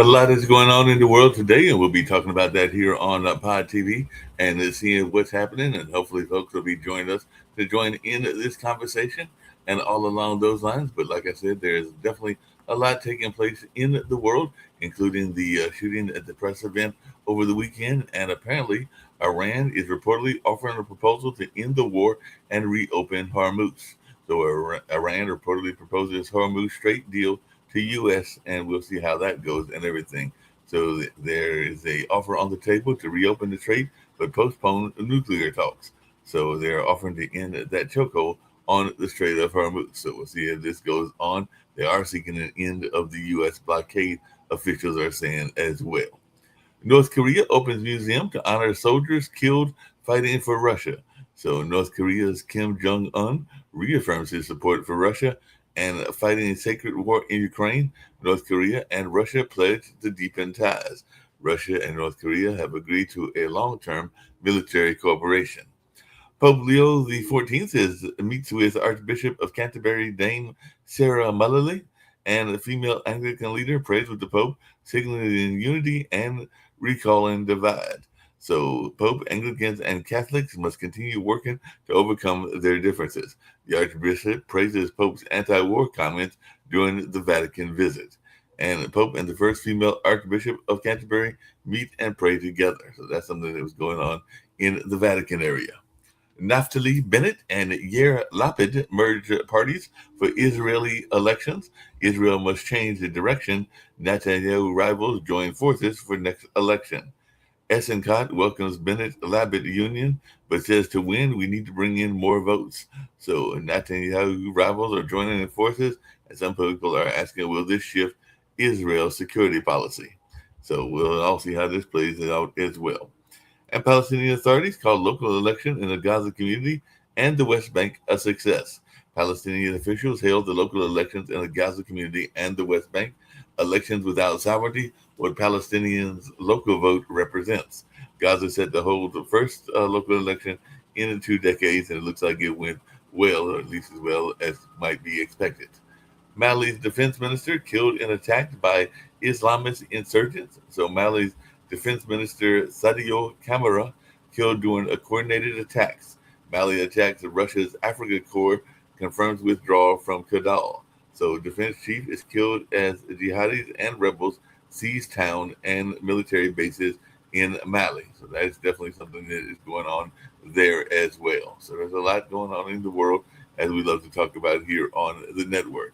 A lot is going on in the world today, and we'll be talking about that here on Pod TV and seeing what's happening. And hopefully, folks will be joining us to join in this conversation and all along those lines. But like I said, there's definitely a lot taking place in the world, including the shooting at the press event over the weekend. And apparently, Iran is reportedly offering a proposal to end the war and reopen Hormuz. So, Iran reportedly proposes Hormuz Strait deal to U.S. and we'll see how that goes and everything. So there is a offer on the table to reopen the trade, but postpone nuclear talks. So they're offering to end that chokehold on the Strait of Hormuz. So we'll see if this goes on. They are seeking an end of the U.S. blockade. Officials are saying as well. North Korea opens museum to honor soldiers killed fighting for Russia. So North Korea's Kim Jong Un reaffirms his support for Russia and fighting a sacred war in Ukraine. North Korea and Russia pledged to deepen ties. Russia and North Korea have agreed to a long-term military cooperation. Pope Leo XIV meets with Archbishop of Canterbury, Dame Sarah Mullally, and a female Anglican leader prays with the Pope, signaling unity and recalling divide. So, Pope, Anglicans, and Catholics must continue working to overcome their differences. The Archbishop praises Pope's anti war comments during the Vatican visit. And the Pope and the first female Archbishop of Canterbury meet and pray together. So, that's something that was going on in the Vatican area. Naftali Bennett and Yair Lapid merge parties for Israeli elections. Israel must change the direction. Netanyahu rivals join forces for next election. Essencott welcomes Bennett Lapid union, but says to win, we need to bring in more votes. So Netanyahu rivals are joining forces, and some people are asking, will this shift Israel's security policy? So we'll all see how this plays out as well. And Palestinian authorities called local election in the Gaza community and the West Bank a success. Palestinian officials hailed the local elections in the Gaza community and the West Bank, elections without sovereignty, what Palestinians' local vote represents. Gaza set to hold the first local election in 2 decades, and it looks like it went well, or at least as well as might be expected. Mali's defense minister killed and attacked by Islamist insurgents. So Mali's defense minister Sadio Camara killed during a coordinated attacks. Mali attacks Russia's Africa Corps confirms withdrawal from Kidal. So defense chief is killed as jihadis and rebels seize town and military bases in Mali. So that is definitely something that is going on there as well. So there's a lot going on in the world as we love to talk about here on the network.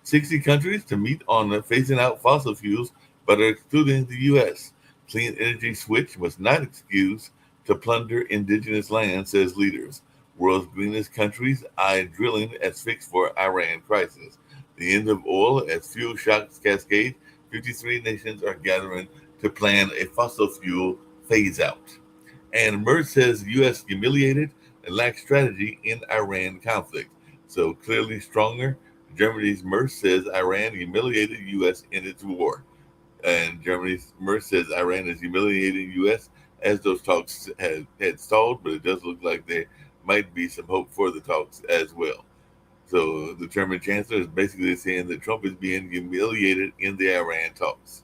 60 countries to meet on phasing out fossil fuels, but are excluding the U.S. Clean energy switch must not excuse to plunder indigenous land, says leaders. World's greenest countries eye drilling as fix for Iran crisis. The end of oil as fuel shocks cascade. 53 nations are gathering to plan a fossil fuel phase out. And Merz says U.S. humiliated and lacks strategy in Iran conflict. So clearly stronger. Germany's Merz says Iran humiliated U.S. in its war. And Germany's Merz says Iran is humiliating U.S. as those talks had stalled, but it does look like there might be some hope for the talks as well. So the German chancellor is basically saying that Trump is being humiliated in the Iran talks.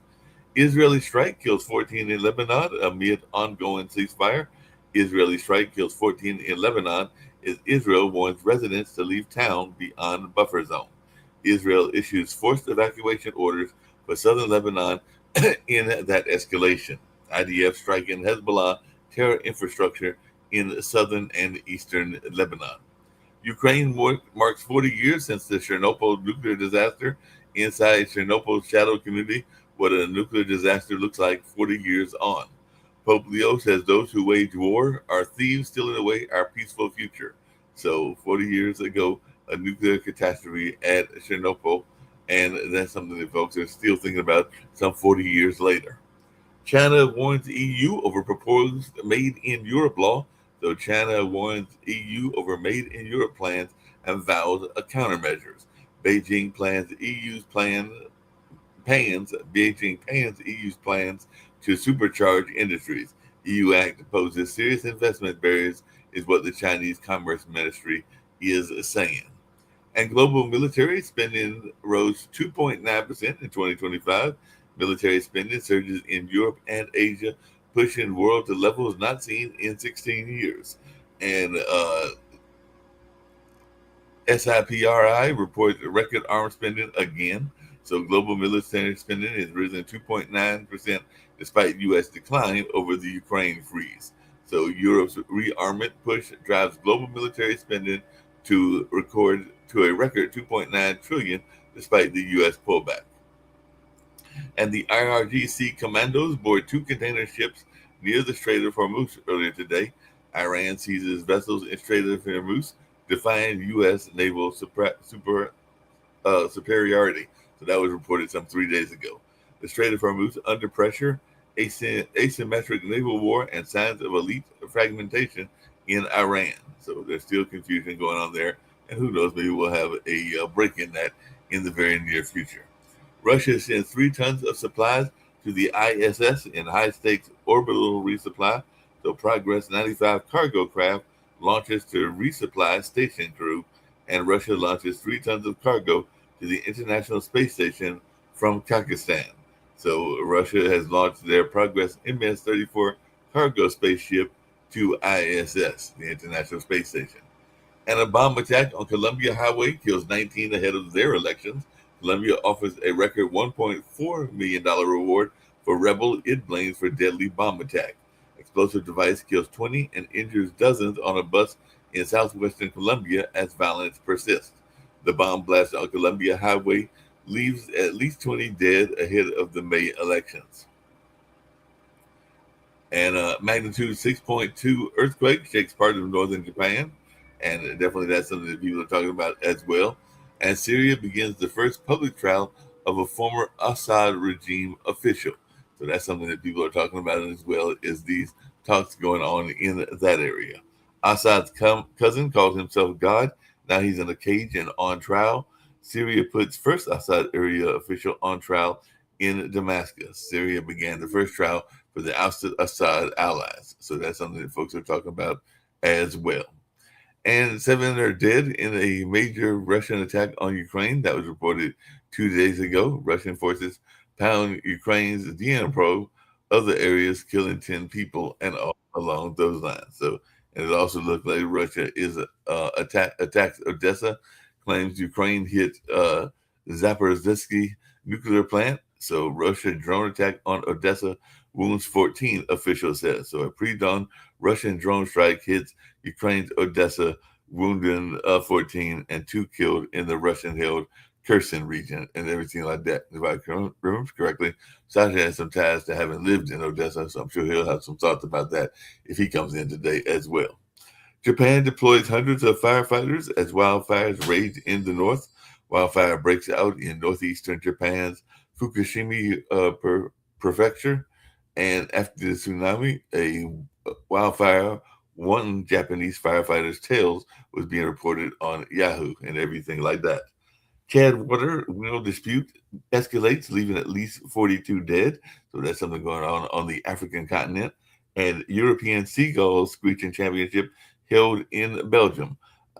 Israeli strike kills 14 in Lebanon amid ongoing ceasefire. Israeli strike kills 14 in Lebanon as Israel warns residents to leave town beyond buffer zone. Israel issues forced evacuation orders for southern Lebanon in that escalation. IDF striking Hezbollah terror infrastructure in southern and eastern Lebanon. Ukraine marks 40 years since the Chernobyl nuclear disaster. Inside Chernobyl's shadow community, what a nuclear disaster looks like 40 years on. Pope Leo says those who wage war are thieves stealing away our peaceful future. So 40 years ago, a nuclear catastrophe at Chernobyl, and that's something that folks are still thinking about some 40 years later. China warns EU over proposed Made in Europe law. So China warns EU over Made in Europe plans and vows countermeasures. Beijing plans EU's plan Beijing pans EU's plans to supercharge industries. EU Act poses serious investment barriers, is what the Chinese Commerce Ministry is saying. And global military spending rose 2.9% in 2025 Military spending surges in Europe and Asia, pushing the world to levels not seen in 16 years. And SIPRI reports record arms spending again. So global military spending has risen 2.9% despite U.S. decline over the Ukraine freeze. So Europe's rearmament push drives global military spending to a record 2.9 trillion despite the U.S. pullback. And the IRGC commandos board two container ships near the Strait of Hormuz earlier today. Iran seizes vessels in Strait of Hormuz, defying U.S. naval superiority. So that was reported some 3 days ago. The Strait of Hormuz under pressure, asymmetric naval war, and signs of elite fragmentation in Iran. So there's still confusion going on there, and who knows, maybe we'll have a break in that in the very near future. Russia sends 3 tons of supplies to the ISS in high stakes orbital resupply. So Progress 95 cargo craft launches to resupply station crew, and Russia launches 3 tons of cargo to the International Space Station from Kazakhstan. So Russia has launched their Progress MS-34 cargo spaceship to ISS, the International Space Station. And a bomb attack on Columbia Highway kills 19 ahead of their elections. Columbia offers a record $1.4 million reward for rebel it blames for deadly bomb attack. Explosive device kills 20 and injures dozens on a bus in southwestern Columbia as violence persists. The bomb blast on Columbia Highway leaves at least 20 dead ahead of the May elections. And magnitude 6.2 earthquake shakes part of northern Japan. And definitely that's something that people are talking about as well. And Syria begins the first public trial of a former Assad regime official. So that's something that people are talking about as well, is these talks going on in that area. Assad's cousin called himself God. Now he's in a cage and on trial. Syria puts first Assad area official on trial in Damascus. Syria began the first trial for the ousted Assad allies. So that's something that folks are talking about as well. And 7 are dead in a major Russian attack on Ukraine. That was reported 2 days ago. Russian forces pound Ukraine's Dnipro, other areas, killing 10 people, and all along those lines. So, and it also looks like Russia is attacks Odessa, claims Ukraine hit Zaporizhzhia nuclear plant. So Russia drone attack on Odessa wounds 14, official says. So a pre-dawn Russian drone strike hits Ukraine's Odessa, wounding 14 and 2 killed in the Russian-held Kherson region and everything like that. If I remember correctly, Sasha has some ties to having lived in Odessa, so I'm sure he'll have some thoughts about that if he comes in today as well. Japan deploys hundreds of firefighters as wildfires rage in the north. Wildfire breaks out in northeastern Japan's Fukushima prefecture. And after the tsunami, a wildfire, one Japanese firefighter's tails was being reported on Yahoo and everything like that. Chad water wheel dispute escalates, leaving at least 42 dead. So that's something going on the African continent. And European Seagull Screeching Championship held in Belgium.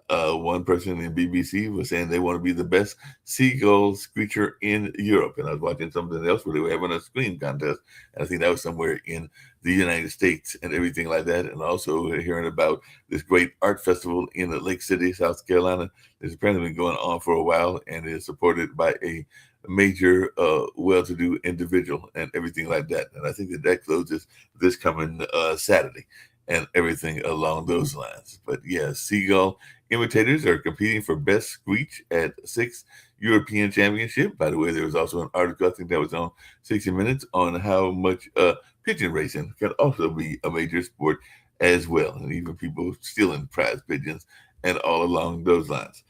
One person in BBC was saying they want to be the best seagull screecher in Europe. And I was watching something else where they were having a scream contest. And I think that was somewhere in the United States and everything like that. And also hearing about this great art festival in Lake City, South Carolina. It's apparently been going on for a while and is supported by a major well-to-do individual and everything like that. And I think that closes this coming Saturday and everything along those lines. But yeah, seagull imitators are competing for best screech at 6 European Championship. By the way, there was also an article, I think that was on 60 Minutes, on how much pigeon racing can also be a major sport as well. And even people stealing prize pigeons and all along those lines.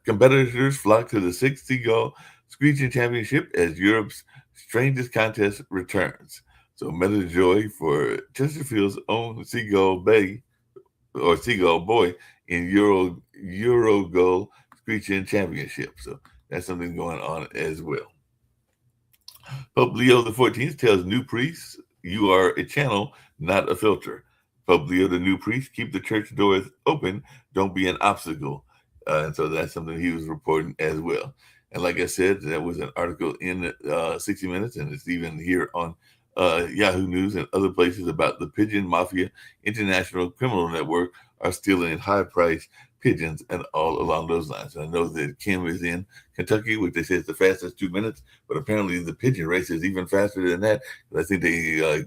Competitors flock to the 6th Seagull Screeching Championship as Europe's strangest contest returns. So Meta Joy for Chesterfield's own Seagull Bay or Seagull Boy in Eurogull Screeching Championship. So that's something going on as well. Pope Leo XIV tells new priests, you are a channel, not a filter. Pope Leo, the new priest, keep the church doors open. Don't be an obstacle. And so that's something he was reporting as well. And like I said, that was an article in 60 Minutes, and it's even here on Yahoo News and other places about the pigeon mafia. International criminal network are stealing high-priced pigeons and all along those lines. And I know that Kim is in Kentucky, which they say is the fastest 2 minutes, but apparently the pigeon race is even faster than that. I think they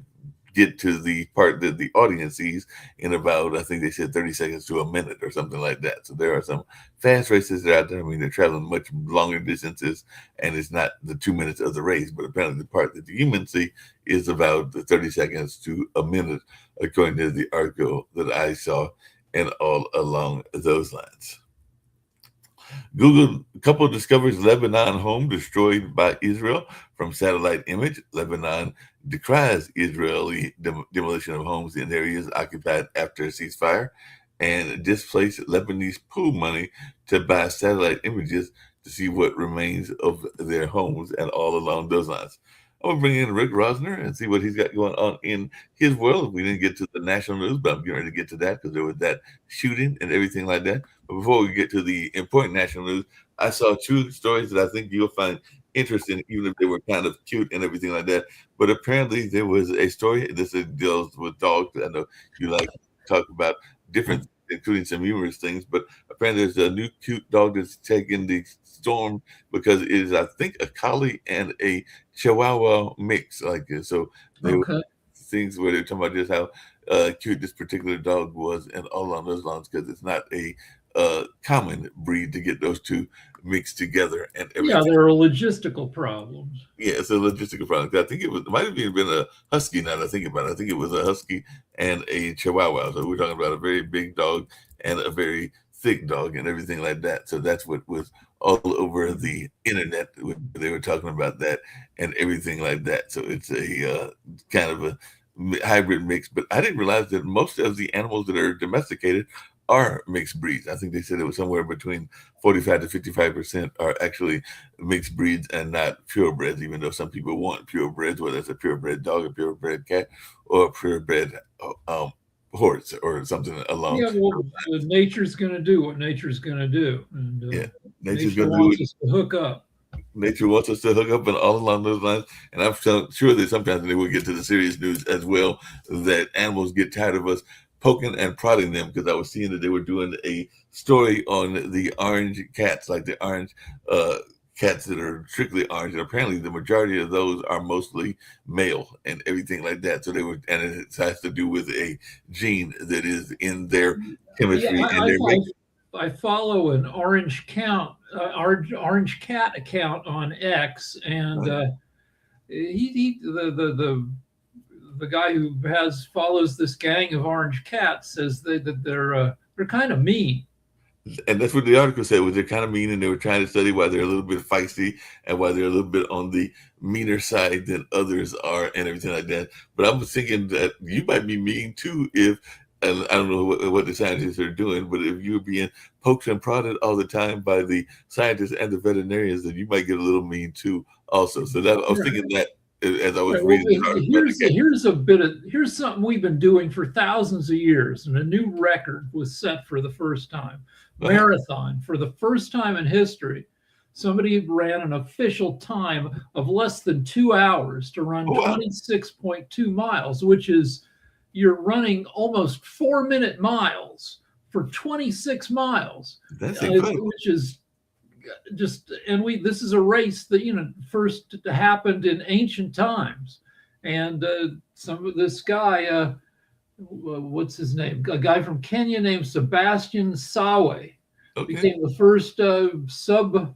get to the part that the audience sees in about, I think they said 30 seconds to a minute or something like that. So there are some fast races that are out there. I mean, they're traveling much longer distances, and it's not the 2 minutes of the race, but apparently the part that the humans see is about the 30 seconds to a minute, according to the article that I saw, and all along those lines. Google couple discovers Lebanon home destroyed by Israel from satellite image. Lebanon decries Israeli demolition of homes in areas occupied after a ceasefire and displaced Lebanese pool money to buy satellite images to see what remains of their homes and all along those lines. I'm going to bring in Rick Rosner and see what he's got going on in his world. We didn't get to the national news, but I'm getting ready to get to that because there was that shooting and everything like that. But before we get to the important national news, I saw two stories that I think you'll find interesting, even if they were kind of cute and everything like that. But apparently there was a story, this deals with dogs. I know you like to talk about different, including some humorous things, but apparently there's a new cute dog that's taking the storm because it is, I think, a collie and a Chihuahua mix. Like so, there were things where they're talking about just how cute this particular dog was, and all along those lines, because it's not a common breed to get those two mixed together and everything. Yeah, there are logistical problems. Yeah, it's a logistical problem. I think it might have even been a husky. Now that I think about it, I think it was a husky and a Chihuahua. So we're talking about a very big dog and a very thick dog and everything like that. So that's what was all over the internet. They were talking about that and everything like that. So it's a kind of a hybrid mix. But I didn't realize that most of the animals that are domesticated are mixed breeds. I think they said it was somewhere between 45 to 55% are actually mixed breeds and not purebreds, even though some people want purebreds, whether it's a purebred dog, a purebred cat, or a purebred horse or something along. Yeah, well, nature's going to do what nature's going to do. And nature's nature wants us to hook up. Nature wants us to hook up and all along those lines. And I'm sure that sometimes they will get to the serious news as well, that animals get tired of us poking and prodding them, because I was seeing that they were doing a story on the orange cats, like the orange cats that are strictly orange, and apparently the majority of those are mostly male and everything like that. So they were, and it has to do with a gene that is in their chemistry and their makeup. I follow an orange cat account on X, and the guy who follows this gang of orange cats says that they're kind of mean. And that's what the article said, was they're kind of mean, and they were trying to study why they're a little bit feisty and why they're a little bit on the meaner side than others are and everything like that. But I was thinking that you might be mean too if, and I don't know what the scientists are doing, but if you're being poked and prodded all the time by the scientists and the veterinarians, then you might get a little mean too also. So that I was thinking that as I was reading. Here's something we've been doing for thousands of years, and a new record was set for the first time. Marathon, for the first time in history, somebody ran an official time of less than 2 hours to run 26.2 miles, which is, you're running almost 4-minute miles for 26 miles. That's incredible. Which is just, and this is a race that first happened in ancient times, and this guy, what's his name? A guy from Kenya named Sebastian Sawe became the first sub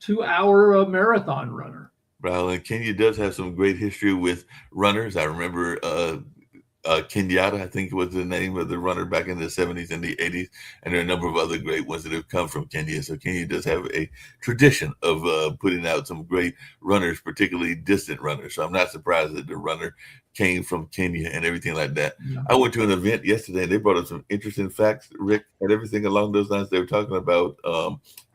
2-hour marathon runner. Well, and Kenya does have some great history with runners. I remember Kenyatta, I think was the name of the runner back in the 70s and the 80s. And there are a number of other great ones that have come from Kenya. So Kenya does have a tradition of putting out some great runners, particularly distant runners. So I'm not surprised that the runner came from Kenya and everything like that. Yeah. I went to an event yesterday and they brought up some interesting facts, Rick, and everything along those lines. They were talking about,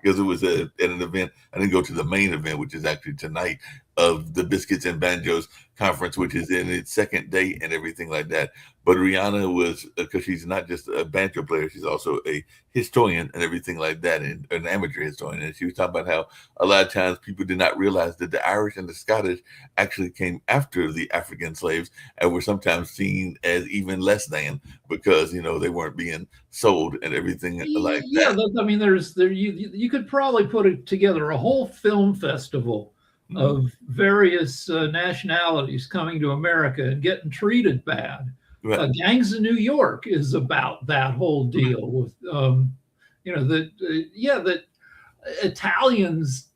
because it was at an event. I didn't go to the main event, which is actually tonight, of the Biscuits and Banjos conference, which is in its second day and everything like that. But Rihanna was, because she's not just a banjo player, she's also a historian and everything like that, and an amateur historian. And she was talking about how a lot of times people did not realize that the Irish and the Scottish actually came after the African slaves and were sometimes seen as even less than, because they weren't being sold and everything like Yeah, that. I mean, you could probably put it together a whole film festival of various nationalities coming to America and getting treated bad. Right. Gangs of New York is about that whole deal with, that Italians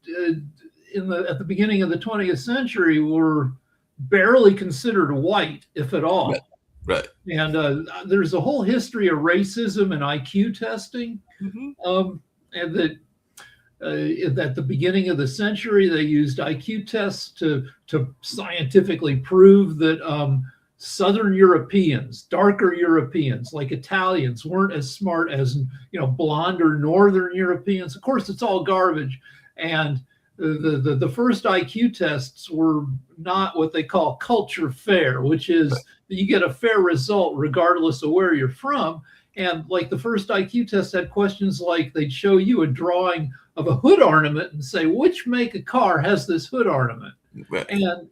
at the beginning of the 20th century were barely considered white, if at all. Right. And there's a whole history of racism and IQ testing, and that at the beginning of the century they used IQ tests to scientifically prove that Southern Europeans, darker Europeans like Italians, weren't as smart as blonde or Northern Europeans. Of course, it's all garbage. And the first IQ tests were not what they call culture fair, which is you get a fair result regardless of where you're from. And like the first IQ test had questions like they'd show you a drawing of a hood ornament and say, which make of car has this hood ornament? Right. And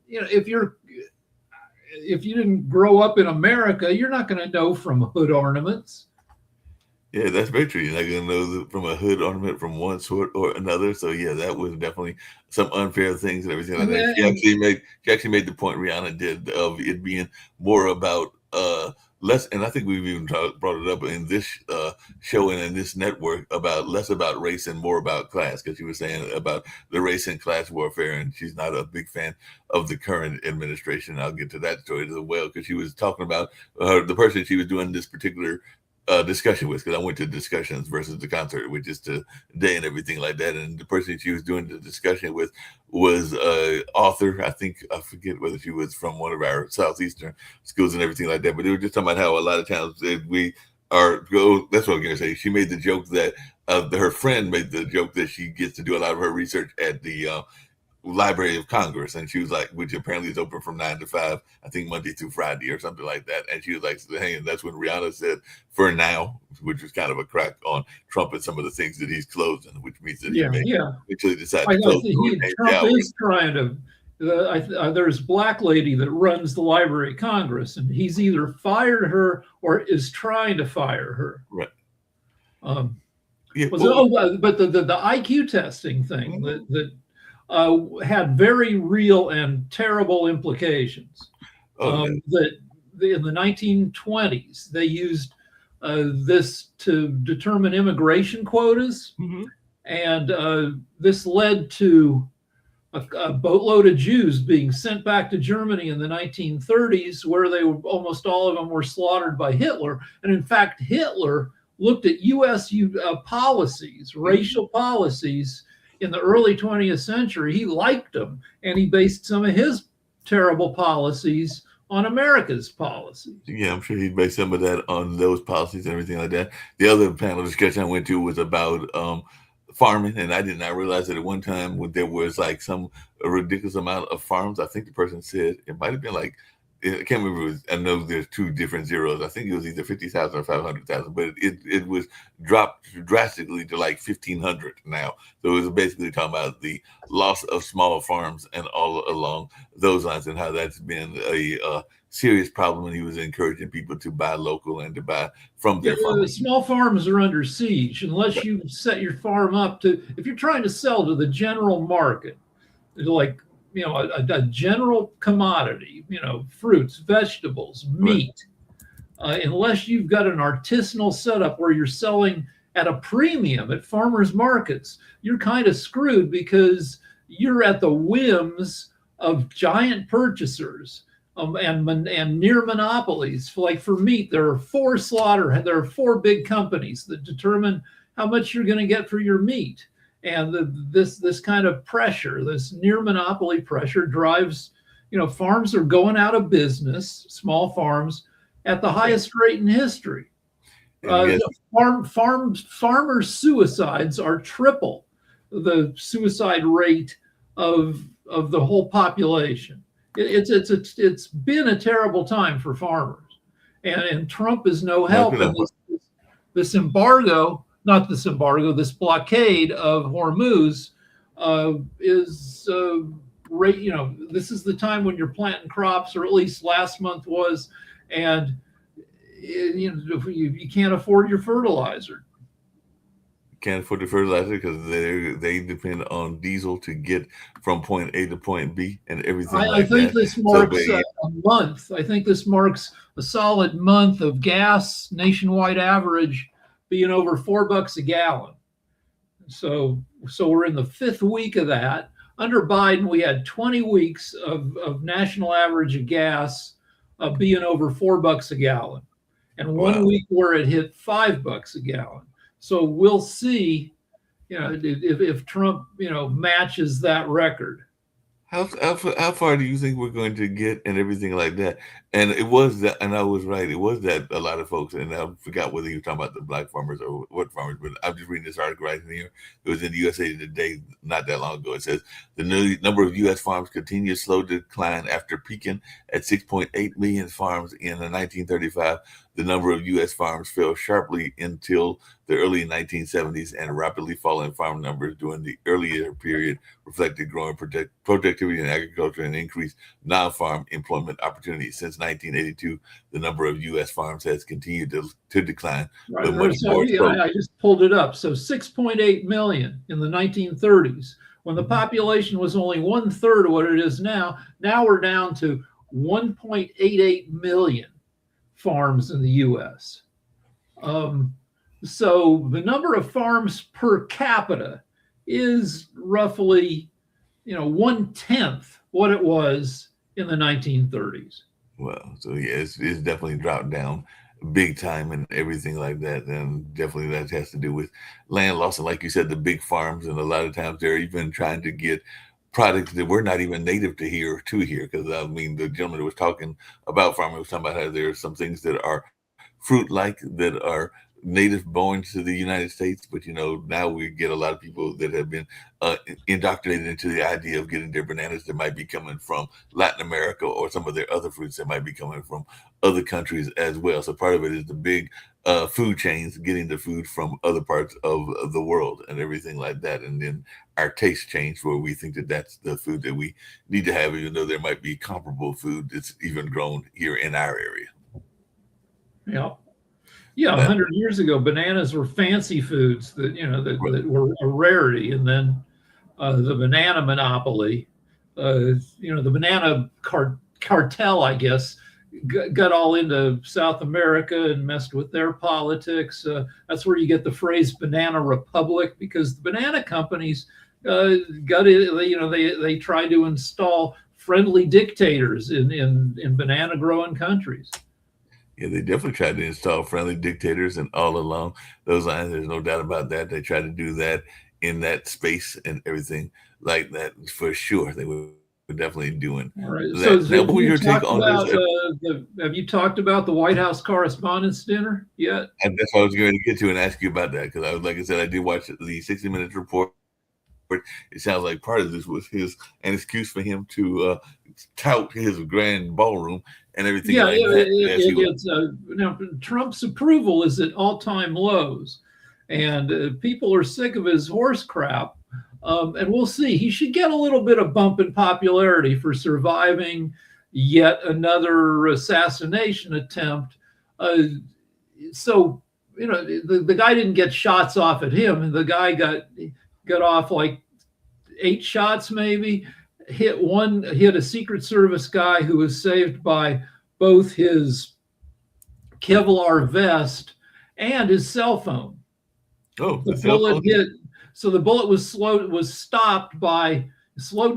if you didn't grow up in America, you're not going to know from hood ornaments. Yeah, that's very true. You're not going to know from a hood ornament from one sort or another. So yeah, that was definitely some unfair things and everything like that. She actually made the point, Rihanna did, of it being more about less, and I think we've even brought it up in this show and in this network, about less about race and more about class, because she was saying about the race and class warfare, and she's not a big fan of the current administration. I'll get to that story as well, because she was talking about the person she was doing this particular discussion with, because I went to discussions versus the concert, which is today and everything like that. And the person she was doing the discussion with was author. I forget whether she was from one of our Southeastern schools and everything like that. But they were just talking about how a lot of times that's what I'm going to say. She made the joke that her friend made the joke that she gets to do a lot of her research at the Library of Congress, and she was like, which apparently is open from 9 to 5, I think Monday through Friday or something like that. And she was like, hey, and that's when Rihanna said, for now, which was kind of a crack on Trump and some of the things that he's closing, which means that he may actually decide to close. Trump is trying to. There's a black lady that runs the Library of Congress, and he's either fired her or is trying to fire her. Right. But the IQ testing thing that had very real and terrible implications. That in the 1920s, they used this to determine immigration quotas. And this led to a boatload of Jews being sent back to Germany in the 1930s, where almost all of them were slaughtered by Hitler. And in fact, Hitler looked at U.S. policies, racial policies, in the early 20th century. He liked them, and he based some of his terrible policies on America's policies. Yeah, I'm sure he based some of that on those policies and everything like that. The other panel discussion I went to was about farming, and I did not realize that at one time when there was like some ridiculous amount of farms. I think the person said it might have been like, I can't remember. I know there's two different zeros. I think it was either 50,000 or 500,000, but it was dropped drastically to like 1,500 now. So it was basically talking about the loss of small farms and all along those lines, and how that's been a serious problem. And he was encouraging people to buy local and to buy from their farmers. Small farms are under siege unless you set your farm up to, if you're trying to sell to the general market, like a general commodity, fruits, vegetables, meat, unless you've got an artisanal setup where you're selling at a premium at farmers markets, you're kind of screwed, because you're at the whims of giant purchasers and near monopolies. Like for meat, there are four big companies that determine how much you're going to get for your meat. And this kind of pressure, this near monopoly pressure, drives, farms are going out of business, small farms, at the highest rate in history. Farmer suicides are triple the suicide rate of the whole population. It's been a terrible time for farmers, and Trump is no help. Not gonna And this embargo, not this embargo, this blockade of Hormuz is this is the time when you're planting crops, or at least last month was, and you can't afford your fertilizer. Can't afford the fertilizer because they depend on diesel to get from point A to point B and everything I like think that. this marks a month. I think this marks a solid month of gas nationwide average being over $4 a gallon. So we're in the fifth week of that. Under Biden, we had 20 weeks of national average of gas being over $4 a gallon, and one week where it hit $5 a gallon. So we'll see, if Trump, matches that record. How far do you think we're going to get and everything like that? And it was that, and I was right. It was that a lot of folks, and I forgot whether he was talking about the black farmers or what farmers, but I'm just reading this article right here. It was in the USA Today not that long ago. It says the number of U.S. farms continues slow decline after peaking at 6.8 million farms in 1935. The number of U.S. farms fell sharply until the early 1970s, and rapidly falling farm numbers during the earlier period reflected growing productivity in agriculture and increased non-farm employment opportunities. Since 1982, the number of U.S. farms has continued to decline. Right. I just pulled it up. So 6.8 million in the 1930s, when the population was only 1/3 of what it is now. Now we're down to 1.88 million farms in the U.S. So the number of farms per capita is roughly, 1/10 what it was in the 1930s. Well, so yeah, it's definitely dropped down big time and everything like that. And definitely that has to do with land loss. And like you said, the big farms, and a lot of times they're even trying to get products that were not even native to here. Because I mean, the gentleman who was talking about farming was talking about how there are some things that are fruit-like that are native born to the United States, but now we get a lot of people that have been indoctrinated into the idea of getting their bananas that might be coming from Latin America, or some of their other fruits that might be coming from other countries as well. So part of it is the big food chains getting the food from other parts of the world and everything like that, and then our taste change where we think that that's the food that we need to have, even though there might be comparable food that's even grown here in our area. Yeah, 100 years ago, bananas were fancy foods that that were a rarity, and then the banana monopoly, the banana cartel, I guess, got all into South America and messed with their politics. That's where you get the phrase "banana republic," because the banana companies got it. They tried to install friendly dictators in banana growing countries. Yeah, they definitely tried to install friendly dictators, and all along those lines, there's no doubt about that. They tried to do that in that space and everything like that, for sure. They were definitely doing that. So now, what was your take on this? Have you talked about the White House Correspondents' Dinner yet? And that's what I was going to get to and ask you about that, because like I said, I did watch the 60 Minutes report. It sounds like part of this was an excuse for him to tout his grand ballroom and everything. Now Trump's approval is at all-time lows, and people are sick of his horse crap. And we'll see. He should get a little bit of bump in popularity for surviving yet another assassination attempt. So the guy didn't get shots off at him, and the guy got off like 8 shots, maybe. Hit a Secret Service guy who was saved by both his Kevlar vest and his cell phone. Oh, the bullet hit. So the bullet was slowed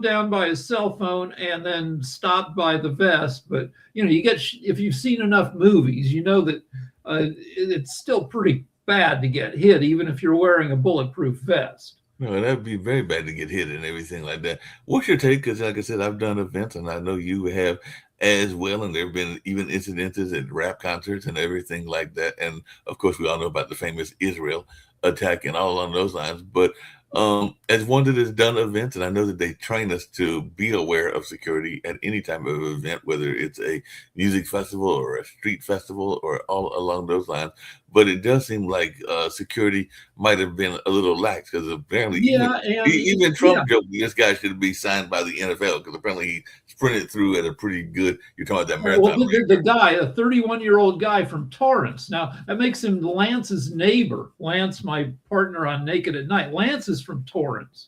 down by his cell phone and then stopped by the vest. But if you've seen enough movies, you know that it's still pretty bad to get hit, even if you're wearing a bulletproof vest. No, that'd be very bad to get hit and everything like that. What's your take? Because like I said, I've done events, and I know you have as well, and there have been even incidences at rap concerts and everything like that. And of course, we all know about the famous Israel attack and all along those lines. But As one that has done events, and I know that they train us to be aware of security at any type of event, whether it's a music festival or a street festival or all along those lines. But it does seem like security might have been a little lax because apparently Yeah, and even yeah, Trump joked this guy should be signed by the NFL because apparently he sprinted through at a pretty good. You're talking about that well, marathon. the guy, a 31-year-old guy from Torrance. Now that makes him Lance's neighbor. Lance, my partner on Naked at Night. Lance is from Torrance,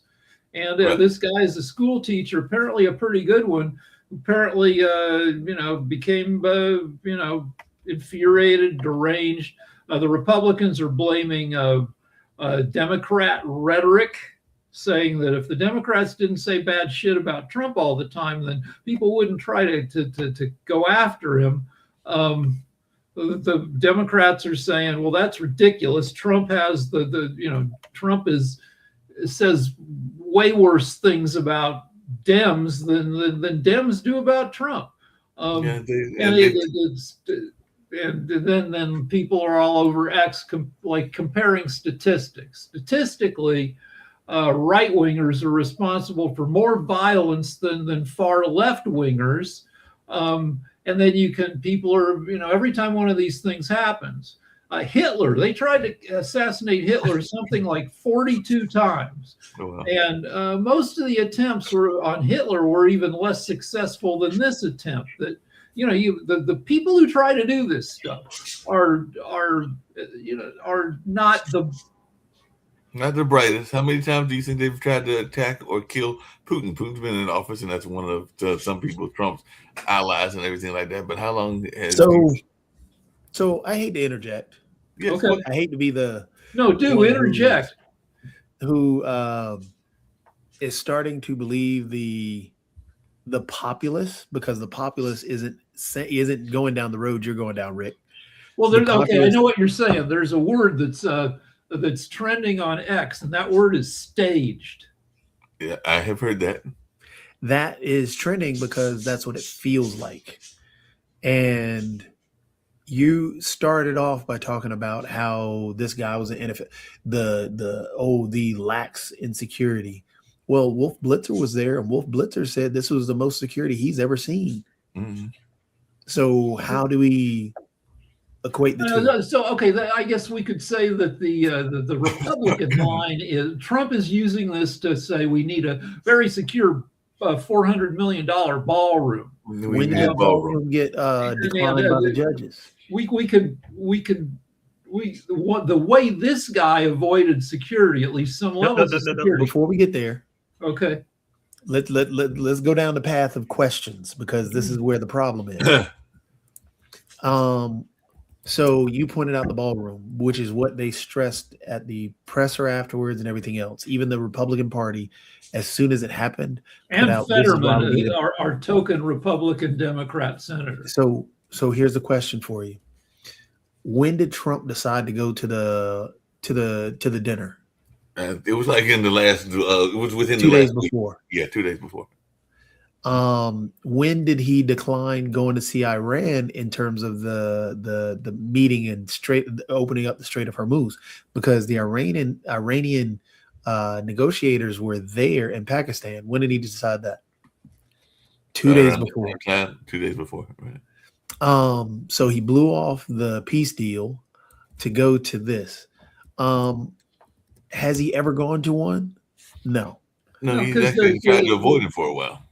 and Right. this guy is a school teacher, apparently a pretty good one. Apparently, became infuriated, deranged. The Republicans are blaming Democrat rhetoric, saying that if the Democrats didn't say bad shit about Trump all the time, then people wouldn't try to go after him. The Democrats are saying, well, that's ridiculous. Trump has Trump says way worse things about Dems than Dems do about Trump. Yeah, And then people are all over X comparing statistics. Statistically, right wingers are responsible for more violence than far left wingers. And then people are, every time one of these things happens, Hitler, they tried to assassinate Hitler something like 42 times. Oh, wow. And most of the attempts on Hitler were even less successful than this attempt. That the people who try to do this stuff are not the brightest. How many times do you think they've tried to attack or kill Putin? Putin's been in office, and that's one of some people, Trump's allies and everything like that. But how long has So I hate to interject. Yes, okay. I hate to be the interject. Who is starting to believe the populace, because the populace isn't going down the road you're going down, Rick. Well, I know what you're saying. There's a word that's trending on X, and that word is staged. Yeah, I have heard that. That is trending because that's what it feels like. And you started off by talking about how this guy was the lax insecurity. Well, Wolf Blitzer was there, and Wolf Blitzer said this was the most security he's ever seen. Mm-hmm. So how do we equate the two? So okay, I guess we could say that the Republican line is Trump is using this to say we need a very secure $400 million ballroom. When did that ballroom get declined by the judges? The way this guy avoided security, at least some levels of security. Before we get there, okay, let's go down the path of questions, because this is where the problem is. So you pointed out the ballroom, which is what they stressed at the presser afterwards and everything else. Even the Republican Party, as soon as it happened, and Fetterman, our token Republican Democrat senator. So here's the question for you: when did Trump decide to go to the dinner? It was like in the last. It was within 2 days before. Yeah, 2 days before. When did he decline going to see Iran in terms of the meeting and opening up the Strait of Hormuz? Because the Iranian negotiators were there in Pakistan. When did he decide that? 2 days before. 2 days before, right? So he blew off the peace deal to go to this. Has he ever gone to one? No. No, he's actually tried to avoid it for a while.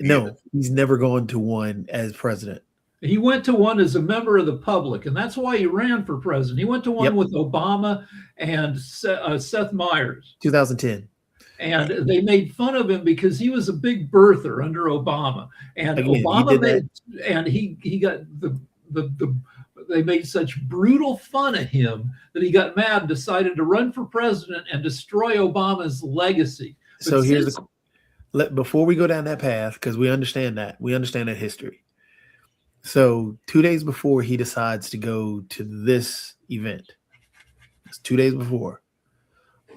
No, he's never gone to one as president. He went to one as a member of the public, and that's why he ran for president. He went to one with Obama and Seth Meyers. 2010. And they made fun of him because he was a big birther under Obama. And again, he got they made such brutal fun of him that he got mad and decided to run for president and destroy Obama's legacy. But before we go down that path, because we understand that history. So 2 days before he decides to go to this event, it's 2 days before.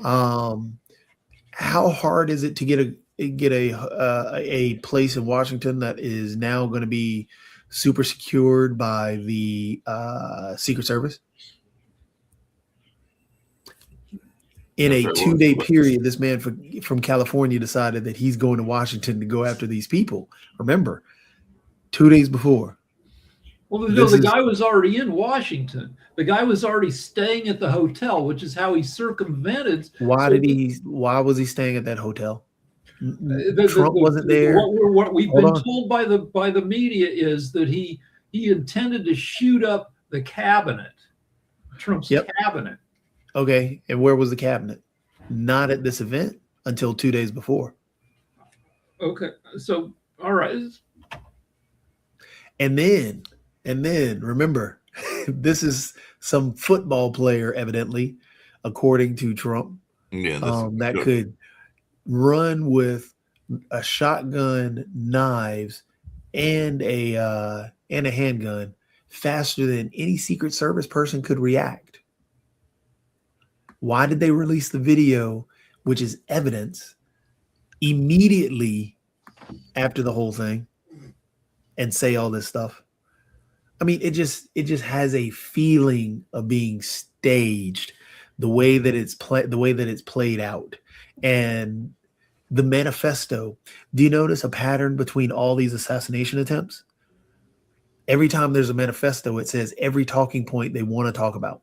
How hard is it to get a place in Washington that is now going to be super secured by the Secret Service? In That's a right. 2-day period, this man from California decided that he's going to Washington to go after these people. Remember, 2 days before. Well, no, the guy was already in Washington. The guy was already staying at the hotel, which is how he circumvented. Why was he staying at that hotel? Trump wasn't there. What we've been told by the media is that he intended to shoot up the cabinet, Trump's cabinet. Okay, and where was the cabinet? Not at this event until 2 days before. Okay, so all right. And then remember, this is some football player, evidently, according to Trump, that could run with a shotgun, knives, and a handgun faster than any Secret Service person could react. Why did they release the video, which is evidence, immediately after the whole thing and say all this stuff? I mean, it just has a feeling of being staged, the way that it's played out. And the manifesto, do you notice a pattern between all these assassination attempts? Every time there's a manifesto, it says every talking point they want to talk about.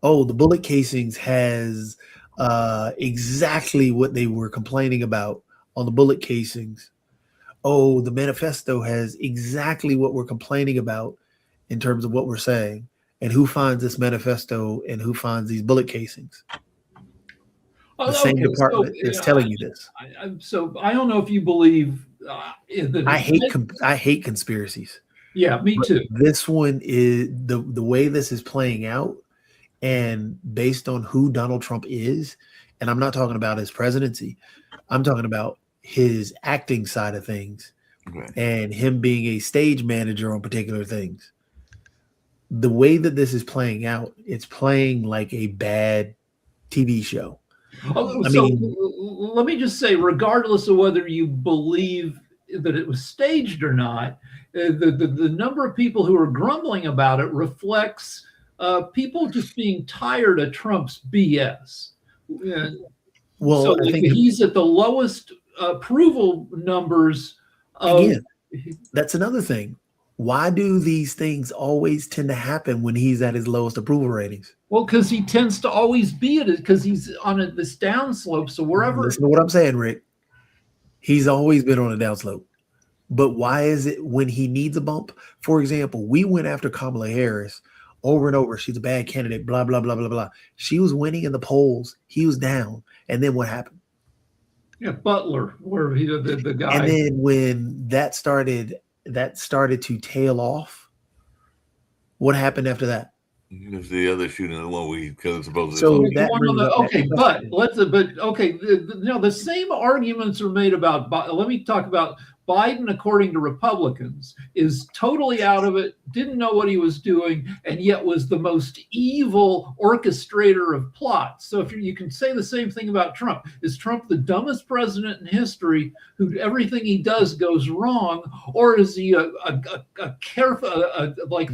Oh, the bullet casings has exactly what they were complaining about on the bullet casings. Oh, the manifesto has exactly what we're complaining about in terms of what we're saying. And who finds this manifesto and who finds these bullet casings? The same department is telling you this. So I don't know if you believe that I hate conspiracies. Yeah, me too. This one is the way this is playing out, and based on who Donald Trump is, and I'm not talking about his presidency, I'm talking about his acting side of things, and him being a stage manager on particular things. The way that this is playing out, it's playing like a bad TV show. Let me just say, regardless of whether you believe that it was staged or not, the number of people who are grumbling about it reflects people just being tired of Trump's BS. Well, so I think he's at the lowest approval numbers. Again, that's another thing. Why do these things always tend to happen when he's at his lowest approval ratings? Well, because he tends to always be at it, because he's on this downslope. So wherever. Listen to what I'm saying, Rick. He's always been on a downslope. But why is it when he needs a bump? For example, we went after Kamala Harris over and over. She's a bad candidate, blah, blah, blah, blah, blah. She was winning in the polls. He was down. And then what happened? Yeah, Butler, where he the guy. And then when that started to tail off, what happened after that? It's the other shooting, the one we supposedly. So the same arguments are made about. Let me talk about Biden, according to Republicans, is totally out of it, didn't know what he was doing, and yet was the most evil orchestrator of plots. So if you can say the same thing about Trump. Is Trump the dumbest president in history who everything he does goes wrong, or is he a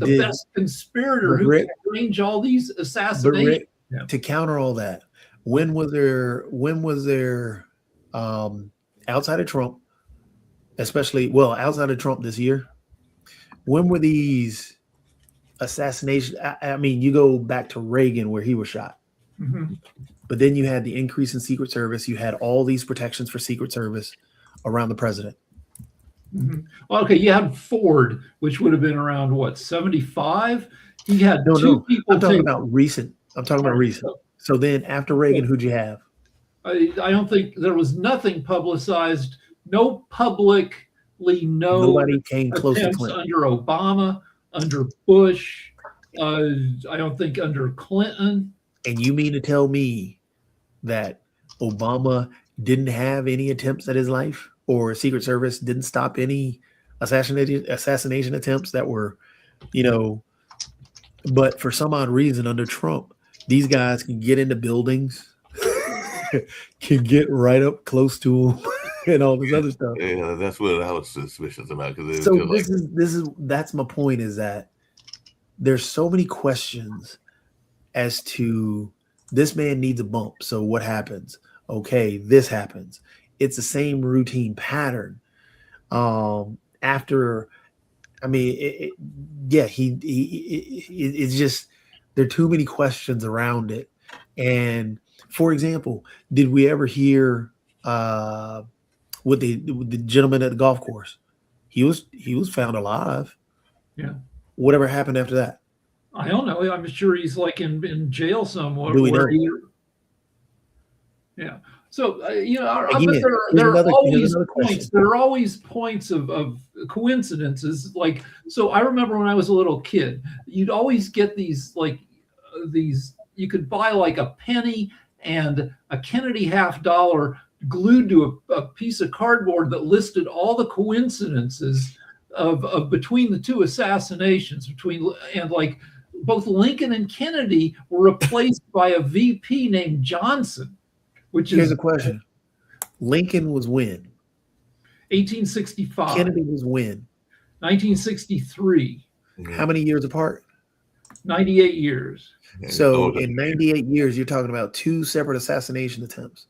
best conspirator who can arrange all these assassinations? To counter all that, when was there outside of Trump, outside of Trump this year, when were these assassinations? I mean, you go back to Reagan where he was shot. Mm-hmm. But then you had the increase in Secret Service. You had all these protections for Secret Service around the president. Mm-hmm. Well, okay, you had Ford, which would have been around, 75? He had two people. I'm talking about recent. So then after Reagan, who'd you have? I don't think there was nothing publicized. No publicly known. Nobody came close to Clinton. Under Obama, under Bush, I don't think under Clinton. And you mean to tell me that Obama didn't have any attempts at his life, or Secret Service didn't stop any assassination attempts that were, but for some odd reason under Trump, these guys can get into buildings, can get right up close to them. And all this other stuff. Yeah, that's what I was suspicious about. That's my point, is that there's so many questions as to This man needs a bump. So what happens? Okay, this happens. It's the same routine pattern. After, I mean, yeah, it's just, there are too many questions around it. And for example, did we ever hear with the gentleman at the golf course? He was found alive. Yeah. Whatever happened after that? I don't know. I'm sure he's like in jail somewhere. Do we know? Yeah. So but Again, there are here's always another question. points. There are always points of coincidences. Like, so I remember when I was a little kid, you'd always get these these. You could buy like a penny and a Kennedy $50 glued to a piece of cardboard that listed all the coincidences of between the two assassinations, and like both Lincoln and Kennedy were replaced by a VP named Johnson, which Here's is a question. Lincoln was when? 1865. Kennedy was when? 1963. How many years apart? 98 years. So in 98 years, you're talking about two separate assassination attempts.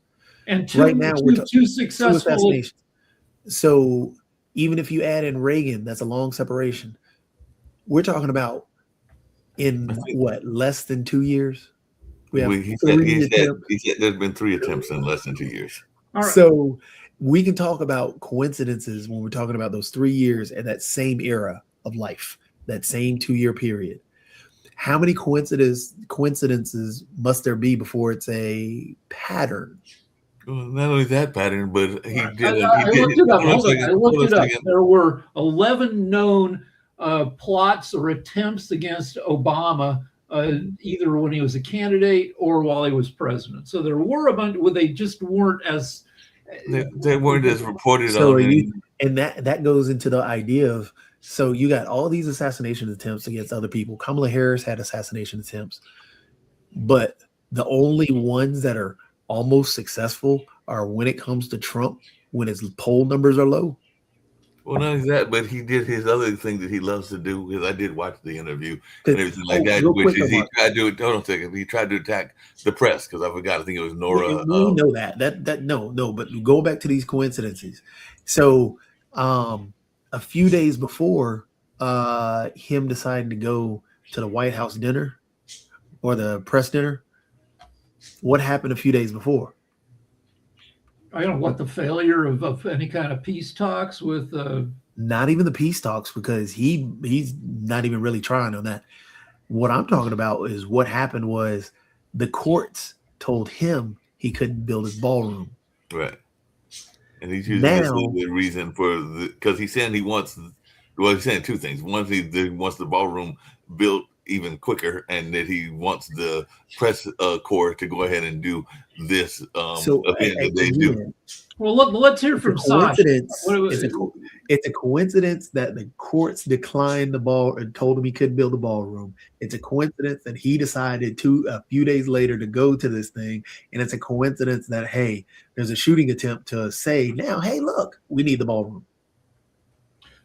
And two, right now, we're two successful assassinations. So even if you add in Reagan, that's a long separation. We're talking about in what, less than 2 years? He said there's been 3 attempts in less than 2 years. All right. So we can talk about coincidences when we're talking about those 3 years and that same era of life, that same 2-year period. How many coincidences must there be before it's a pattern? Well, not only that pattern, but I looked it up. There were 11 known plots or attempts against Obama, either when he was a candidate or while he was president. So there were a bunch. They just weren't as they weren't as reported so on. And that goes into the idea of, so you got all these assassination attempts against other people. Kamala Harris had assassination attempts, but the only ones that are almost successful are when it comes to Trump, when his poll numbers are low. Well, not only that, but he did his other thing that he loves to do, because I did watch the interview and everything like that, which is he tried to, hold on a second, he tried to attack the press, because I forgot, I think it was Nora. We know that, but go back to these coincidences. So a few days before him deciding to go to the White House dinner or the press dinner, what happened a few days before? I don't know what, the failure of any kind of peace talks with not even the peace talks, because he's not even really trying on that. What I'm talking about is what happened was the courts told him he couldn't build his ballroom. Right. And he's using this as the reason because he's saying he's saying 2 things. One, he wants the ballroom built even quicker, and that he wants the press corps to go ahead and do this event that they do. Well, let's hear from Sasha. It's a coincidence that the courts declined the ball and told him he couldn't build a ballroom. It's a coincidence that he decided a few days later to go to this thing, and it's a coincidence that, hey, there's a shooting attempt to say now, hey, look, we need the ballroom.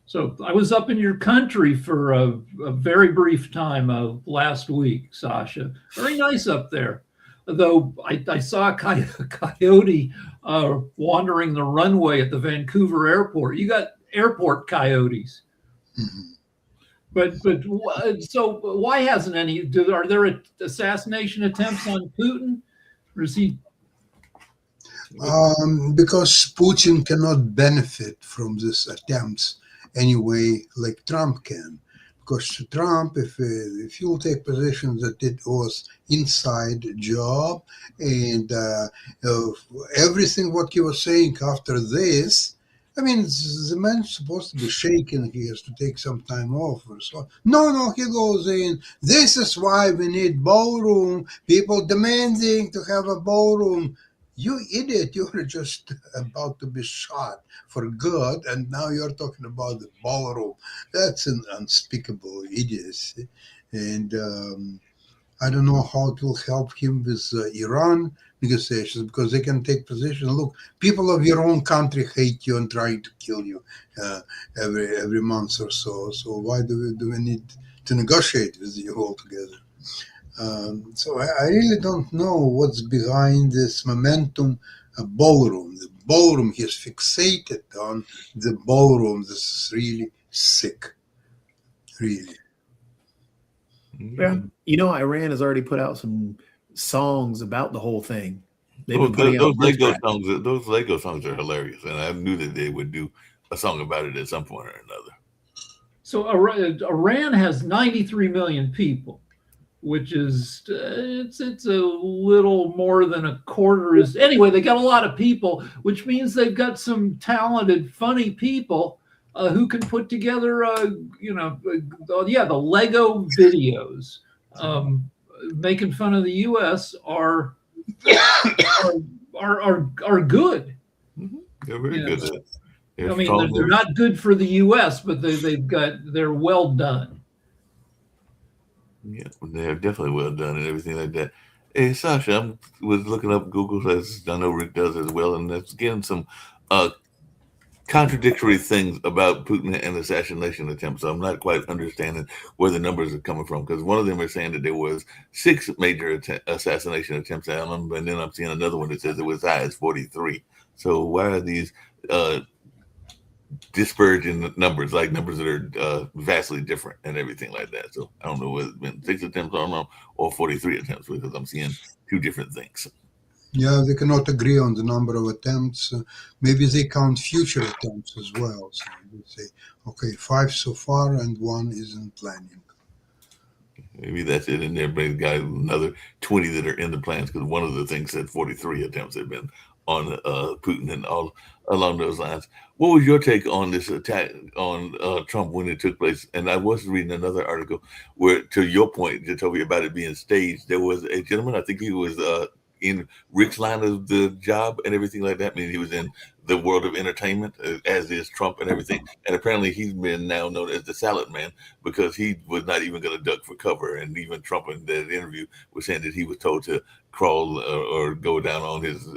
So I was up in your country for a very brief time last week, Sasha. Very nice up there. Though I saw a coyote wandering the runway at the Vancouver airport. You got airport coyotes. Mm-hmm. But so why hasn't any? Are there assassination attempts on Putin? Or is he? Because Putin cannot benefit from these attempts anyway, like Trump can. Because Trump, if you'll take position that it was inside job, and everything what he was saying after this, I mean, the man's supposed to be shaken. He has to take some time off or so. No, he goes in. This is why we need ballroom. People demanding to have a ballroom. You idiot, you were just about to be shot for good, and now you're talking about the ballroom. That's an unspeakable idiocy. And I don't know how it will help him with Iran negotiations, because they can take position. Look, people of your own country hate you and try to kill you every month or so. So why do we need to negotiate with you altogether? So I really don't know what's behind this momentum ballroom. The ballroom, he's fixated on the ballroom. This is really sick, really. Yeah. You know, Iran has already put out some songs about the whole thing. They've been Those, putting those out diss Lego tracks. songs, those Lego songs are hilarious, and I knew that they would do a song about it at some point or another. So Iran has 93 million people, which is it's a little more than a quarter is anyway. They got a lot of people, which means they've got some talented, funny people who can put together, the Lego videos. Making fun of the U.S. are good. They're very good at it. I mean, they're not good for the U.S., but they're well done. Yeah, they're definitely well done and everything like that. Hey, Sasha, I was looking up Google, as I know Rick does as well, and that's getting some contradictory things about Putin and assassination attempts. So I'm not quite understanding where the numbers are coming from, because one of them is saying that there was 6 major assassination attempts at him, and then I'm seeing another one that says it was as high as 43. So why are these disparaging numbers, like numbers that are vastly different and everything like that? So I don't know whether it's been 6 attempts on them or 43 attempts, because I'm seeing 2 different things. Yeah, they cannot agree on the number of attempts. Maybe they count future attempts as well. So they say, okay, 5 so far and 1 isn't planning. Maybe that's it, and everybody's got another 20 that are in the plans, because one of the things said 43 attempts have been on Putin and all along those lines. What was your take on this attack on Trump when it took place? And I was reading another article where, to your point, Jacoby, about it being staged, there was a gentleman, I think he was in Rick's line of the job and everything like that. I mean, he was in the world of entertainment, as is Trump and everything. And apparently he's been now known as the salad man, because he was not even going to duck for cover. And even Trump in that interview was saying that he was told to crawl or go down on his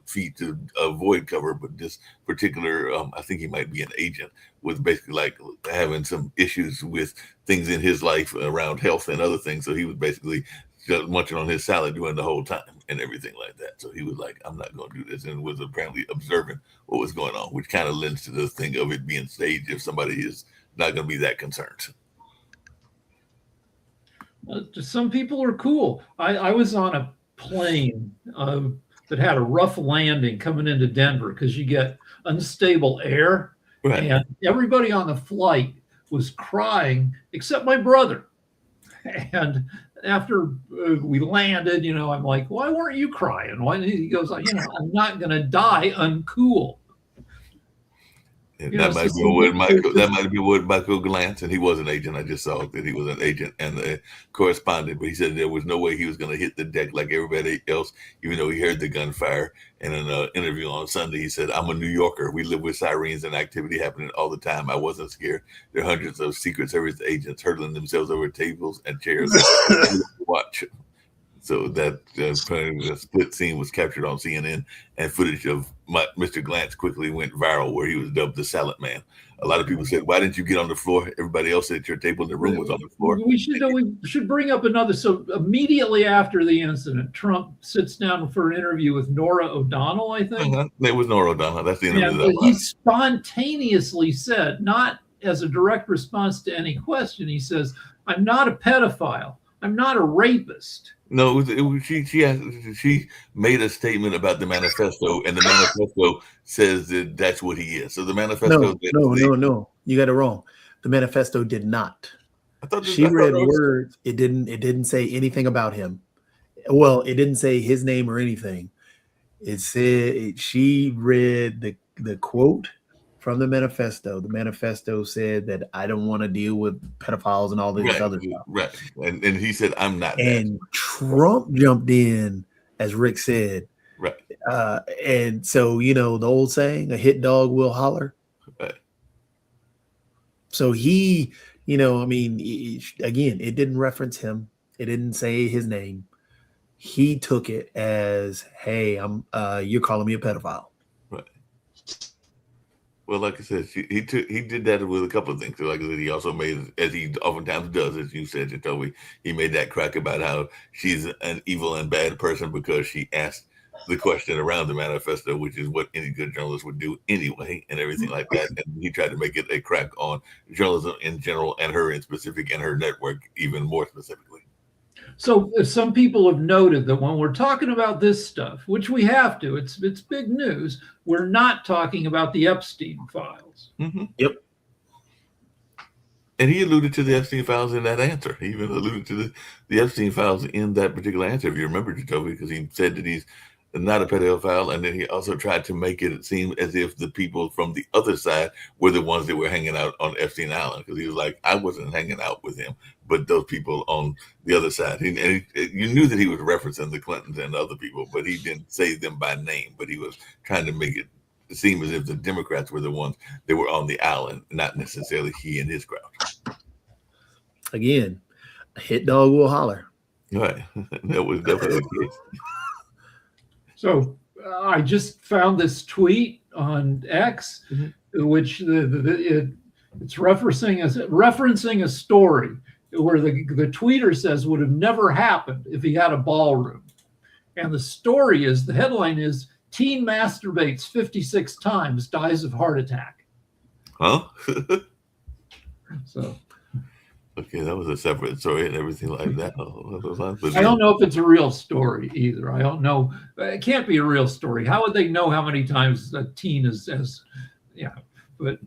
feet to avoid cover. But this particular, I think he might be an agent, was basically like having some issues with things in his life around health and other things. So he was basically just munching on his salad during the whole time and everything like that. So he was like, I'm not going to do this, and was apparently observing what was going on, which kind of lends to the thing of it being staged if somebody is not going to be that concerned. Some people are cool. I was on a plane that had a rough landing coming into Denver, because you get unstable air. Right. And everybody on the flight was crying except my brother. And after we landed, I'm like, why weren't you crying? Why? He goes, I'm not going to die uncool. That might be what Michael Glantz, and he was an agent. I just saw that he was an agent and a correspondent, but he said there was no way he was going to hit the deck like everybody else, even though he heard the gunfire. And in an interview on Sunday, he said, I'm a New Yorker. We live with sirens and activity happening all the time. I wasn't scared. There are hundreds of Secret Service agents hurtling themselves over tables and chairs to watch. So that split scene was captured on CNN, and footage of Mr. Glantz quickly went viral, where he was dubbed the salad man. A lot of people said, why didn't you get on the floor? Everybody else at your table in the room was on the floor. We should bring up another. So immediately after the incident, Trump sits down for an interview with Norah O'Donnell, I think. It was Norah O'Donnell. That's the interview. And he spontaneously said, not as a direct response to any question, he says, I'm not a pedophile. I'm not a rapist. No, she made a statement about the manifesto, and the manifesto says that that's what he is. So the manifesto. No, you got it wrong. The manifesto did not. She read words. It didn't say anything about him. Well, it didn't say his name or anything. It said she read the quote from the manifesto. The manifesto said that I don't want to deal with pedophiles and all this other stuff. Right. And he said, I'm not. And Trump jumped in, as Rick said. Right. And so, the old saying, a hit dog will holler. Right. So he, again, it didn't reference him. It didn't say his name. He took it as, hey, you're calling me a pedophile. Right. Well, like I said, he did that with a couple of things. So like I said, he also made, as he oftentimes does, as you said, Jacoby, he made that crack about how she's an evil and bad person because she asked the question around the manifesto, which is what any good journalist would do anyway, and everything like that. And he tried to make it a crack on journalism in general and her in specific and her network even more specifically. So some people have noted that when we're talking about this stuff, which we have to, it's big news, we're not talking about the Epstein files. Mm-hmm. Yep. And he alluded to the Epstein files in that answer. He even alluded to the Epstein files in that particular answer, if you remember, Jacoby, because he said that he's not a pedophile, and then he also tried to make it seem as if the people from the other side were the ones that were hanging out on Epstein Island, because he was like, I wasn't hanging out with him, but those people on the other side. You knew that he was referencing the Clintons and other people, but he didn't say them by name, but he was trying to make it seem as if the Democrats were the ones that were on the island, not necessarily he and his crowd. Again, a hit dog will holler. Right. That was definitely the case. So I just found this tweet on X, which it's referencing a story where the tweeter says would have never happened if he had a ballroom. And the story is, the headline is, teen masturbates 56 times, dies of heart attack. Huh? So okay, that was a separate story and everything like that. I don't know if it's a real story either. I don't know. It can't be a real story. How would they know how many times a teen is? But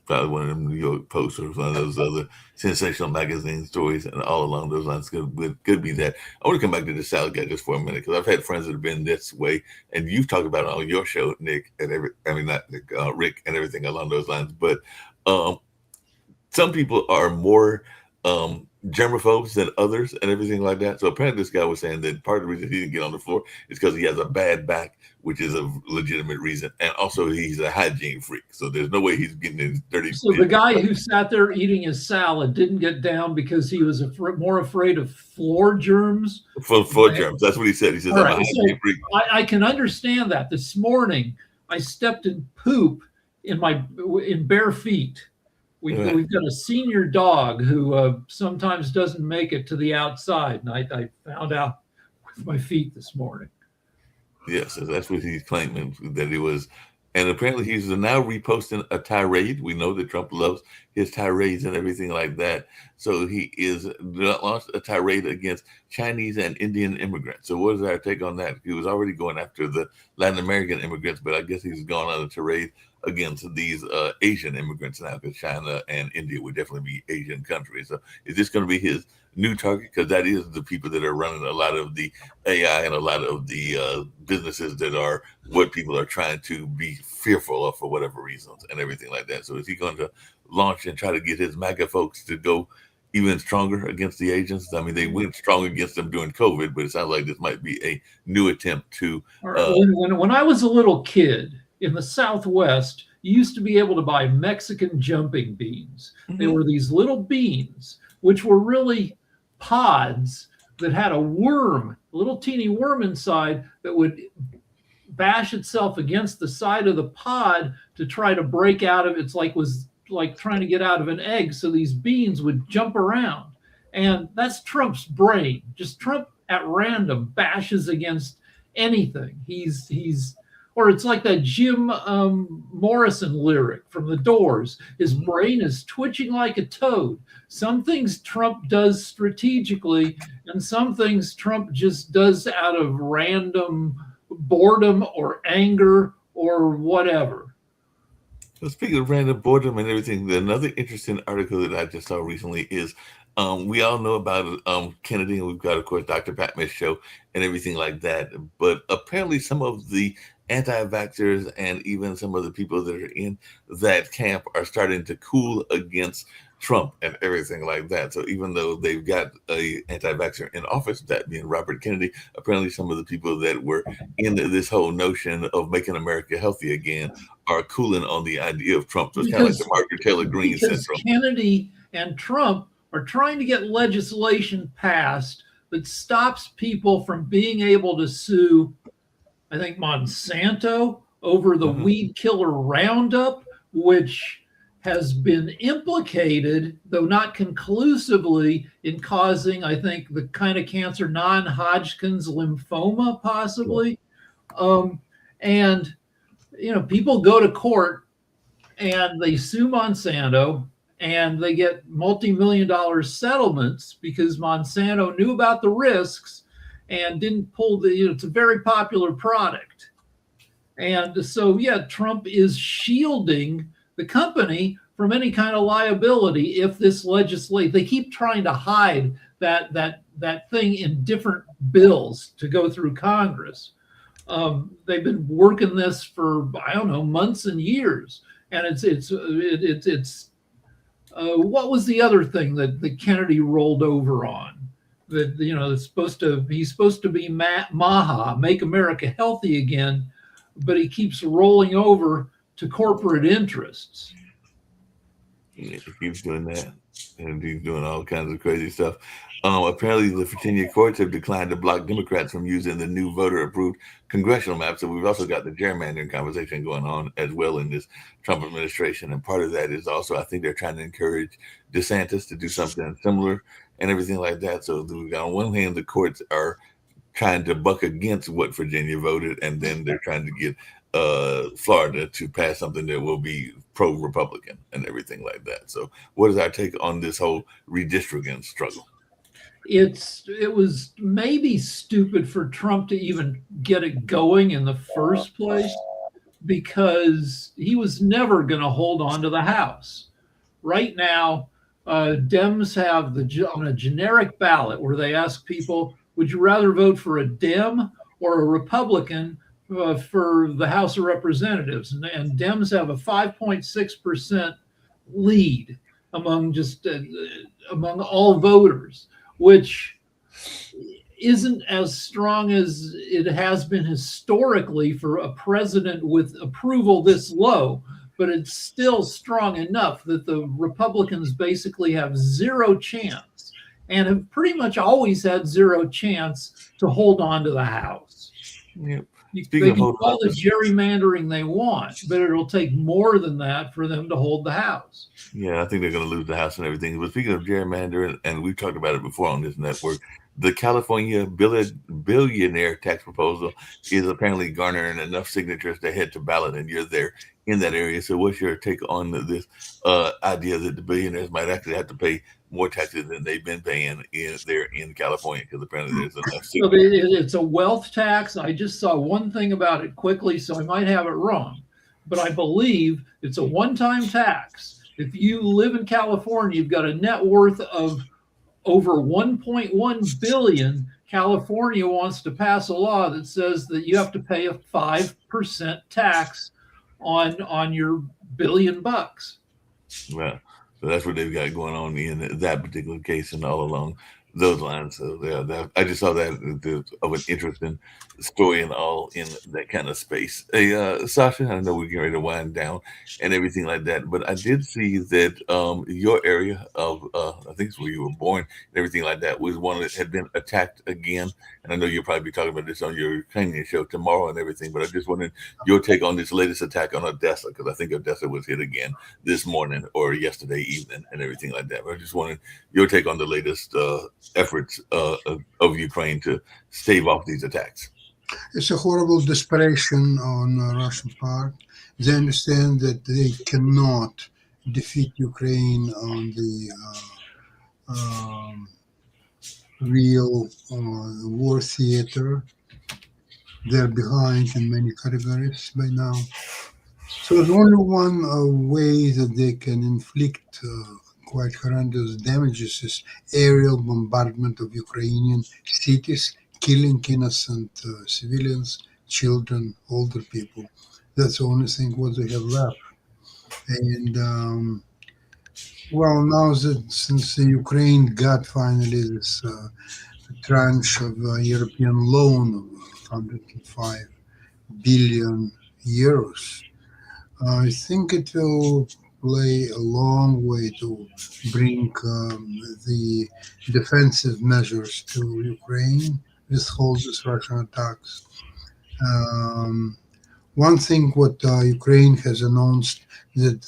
probably one of them New York Post or one of those other sensational magazine stories, and all along those lines could be that. I want to come back to the salad guy just for a minute, because I've had friends that have been this way, and you've talked about it on your show, Nick, and not Nick, Rick, and everything along those lines. But some people are more germaphobes than others and everything like that. So apparently this guy was saying that part of the reason he didn't get on the floor is because he has a bad back, which is a legitimate reason. And also he's a hygiene freak. So there's no way he's getting his dirty. So the guy who sat there eating his salad didn't get down because he was more afraid of floor germs? Floor germs. That's what he said. He says, I'm a hygiene freak. I can understand that. This morning, I stepped in poop in bare feet. We've got a senior dog who sometimes doesn't make it to the outside. And I found out with my feet this morning. Yes, that's what he's claiming, that it was. And apparently he's now reposting a tirade. We know that Trump loves his tirades and everything like that. So he is launched a tirade against Chinese and Indian immigrants. So what is our take on that? He was already going after the Latin American immigrants, but I guess he's gone on a tirade against these Asian immigrants now, because China and India would definitely be Asian countries. So is this going to be his new target? Because that is the people that are running a lot of the AI and a lot of the businesses that are what people are trying to be fearful of for whatever reasons and everything like that. So is he going to launch and try to get his MAGA folks to go even stronger against the agents? I mean, they went strong against them during COVID, but it sounds like this might be a new attempt to. When I was a little kid in the Southwest, you used to be able to buy Mexican jumping beans. Mm-hmm. They were these little beans, which were really pods that had a little teeny worm inside that would bash itself against the side of the pod to try to break out of it. It's like trying to get out of an egg. So these beans would jump around. And that's Trump's brain. Just Trump at random bashes against anything. Or it's like that Jim Morrison lyric from The Doors. His brain is twitching like a toad. Some things Trump does strategically, and some things Trump just does out of random boredom or anger or whatever. So speaking of random boredom and everything, another interesting article that I just saw recently is we all know about Kennedy, and we've got, of course, Dr. Patman's show and everything like that. But apparently some of the anti-vaxxers and even some of the people that are in that camp are starting to cool against Trump and everything like that. So even though they've got a anti-vaxxer in office, that being Robert Kennedy, apparently some of the people that were in this whole notion of making America healthy again are cooling on the idea of Trump. So it's kind of like the Margaret Taylor Greene syndrome. Kennedy and Trump are trying to get legislation passed that stops people from being able to sue, I think, Monsanto over the Mhm. weed killer Roundup, which has been implicated, though not conclusively, in causing, I think, the kind of cancer, non-Hodgkin's lymphoma, possibly. Um, and people go to court and they sue Monsanto and they get multi-million-dollar settlements because Monsanto knew about the risks and didn't pull it's a very popular product. And so, yeah, Trump is shielding the company from any kind of liability if this legislation. They keep trying to hide that thing in different bills to go through Congress. They've been working this for, I don't know, months and years, and it's what was the other thing that Kennedy rolled over on? That he's supposed to be Maha, make America healthy again, but he keeps rolling over to corporate interests. He keeps doing that, and he's doing all kinds of crazy stuff. Apparently, the Virginia courts have declined to block Democrats from using the new voter-approved congressional map. So we've also got the gerrymandering conversation going on as well in this Trump administration. And part of that is also, I think they're trying to encourage DeSantis to do something similar and everything like that. So on one hand, the courts are trying to buck against what Virginia voted, and then they're trying to get Florida to pass something that will be pro-Republican and everything like that. So what is our take on this whole redistricting struggle? It was maybe stupid for Trump to even get it going in the first place because he was never going to hold on to the House. Right now, Dems have on a generic ballot where they ask people, would you rather vote for a Dem or a Republican for the House of Representatives? And Dems have a 5.6% lead among among all voters, which isn't as strong as it has been historically for a president with approval this low, but it's still strong enough that the Republicans basically have zero chance and have pretty much always had zero chance to hold on to the House. Yep. They can do all the gerrymandering they want, but it'll take more than that for them to hold the House. Yeah, I think they're going to lose the House and everything. But speaking of gerrymandering, and we've talked about it before on this network, the California billionaire tax proposal is apparently garnering enough signatures to head to ballot, and you're there in that area. So what's your take on this idea that the billionaires might actually have to pay more taxes than they've been paying there in California? Because apparently there's enough signatures. So it's a wealth tax. I just saw one thing about it quickly, so I might have it wrong. But I believe it's a one-time tax. If you live in California, you've got a net worth of over 1.1 billion. California wants to pass a law that says that you have to pay a 5% tax on your $1 billion. Well, so that's what they've got going on in that particular case and all along those lines. So yeah, I just saw that of an interesting story and all in that kind of space. Hey, Sasha, I know we're getting ready to wind down and everything like that, but I did see that your area of, I think it's where you were born and everything like that, was one that had been attacked again. And I know you'll probably be talking about this on your Ukrainian show tomorrow and everything, but I just wanted your take on this latest attack on Odessa, because I think Odessa was hit again this morning or yesterday evening and everything like that. But I just wanted your take on the latest efforts of Ukraine to stave off these attacks. It's a horrible desperation on Russian part. They understand that they cannot defeat Ukraine on the real war theater. They're behind in many categories by now. So there's only one way that they can inflict quite horrendous damages is aerial bombardment of Ukrainian cities, killing innocent civilians, children, older people. That's the only thing what they have left. And well, now that since Ukraine got finally this tranche of European loan of 105 billion euros, I think it will play a long way to bring the defensive measures to Ukraine, withhold these Russian attacks. One thing what Ukraine has announced that